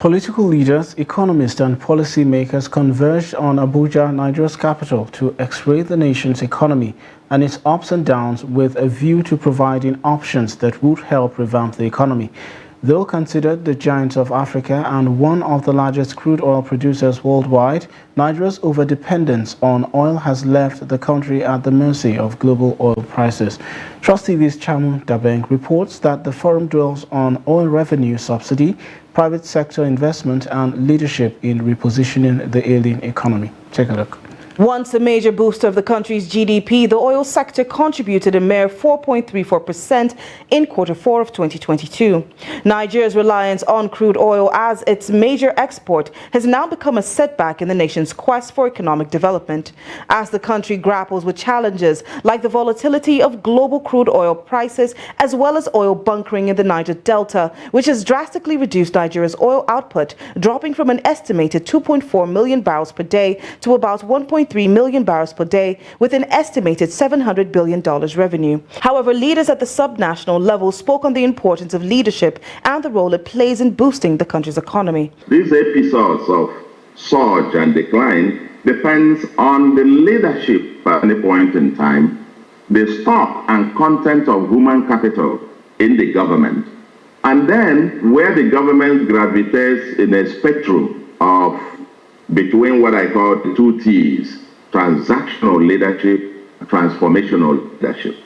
Political leaders, economists and policymakers converged on Abuja, Nigeria's capital, to x-ray the nation's economy and its ups and downs with a view to providing options that would help revamp the economy. Though considered the giant of Africa and one of the largest crude oil producers worldwide, Nigeria's overdependence on oil has left the country at the mercy of global oil prices. Trust TV's Chamu Dabeng reports that the forum dwells on oil revenue subsidy, private sector investment and leadership in repositioning the ailing economy. Take a look. Once a major booster of the country's GDP, the oil sector contributed a mere 4.34% in Q4 of 2022. Nigeria's reliance on crude oil as its major export has now become a setback in the nation's quest for economic development, as the country grapples with challenges like the volatility of global crude oil prices as well as oil bunkering in the Niger Delta, which has drastically reduced Nigeria's oil output, dropping from an estimated 2.4 million barrels per day to about 1.3 million barrels per day, with an estimated $700 billion revenue. However, leaders at the subnational level spoke on the importance of leadership and the role it plays in boosting the country's economy. These episodes of surge and decline depends on the leadership at any point in time, the stock and content of human capital in the government, and then where the government gravitates in a spectrum of between what I call the two T's, transactional leadership, transformational leadership.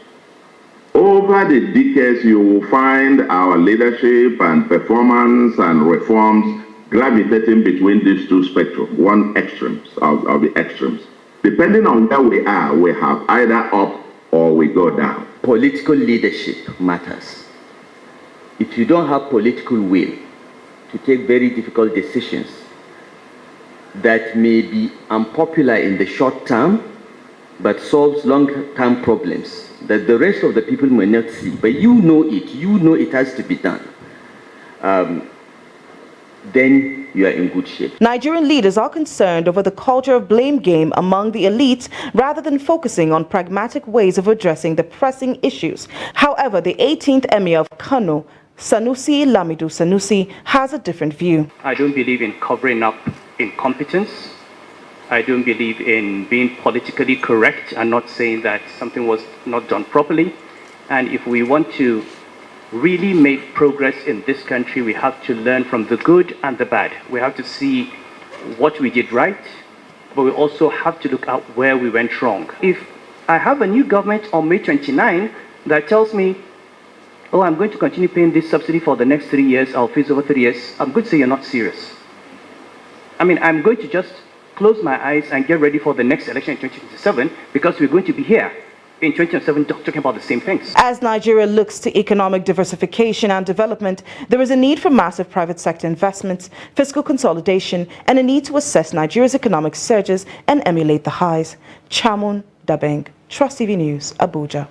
Over the decades, you will find our leadership and performance and reforms gravitating between these two spectrums, one extremes of the extremes. Depending on where we are, we have either up or we go down. Political leadership matters. If you don't have political will to take very difficult decisions that may be unpopular in the short term, but solves long-term problems that the rest of the people may not see, but you know it has to be done, then you are in good shape. Nigerian leaders are concerned over the culture of blame game among the elites rather than focusing on pragmatic ways of addressing the pressing issues. However, the 18th Emir of Kano, Sanusi Lamido Sanusi, has a different view. I don't believe in covering up incompetence. I don't believe in being politically correct and not saying that something was not done properly. And if we want to really make progress in this country, we have to learn from the good and the bad. We have to see what we did right, but we also have to look at where we went wrong. If I have a new government on May 29 that tells me, oh, I'm going to continue paying this subsidy for the next 3 years, I'll phase over 3 years, I'm going to say you're not serious. I mean, I'm going to just close my eyes and get ready for the next election in 2027 because we're going to be here in 2027 talking about the same things. As Nigeria looks to economic diversification and development, there is a need for massive private sector investments, fiscal consolidation, and a need to assess Nigeria's economic surges and emulate the highs. Chamun Dabeng, Trust TV News, Abuja.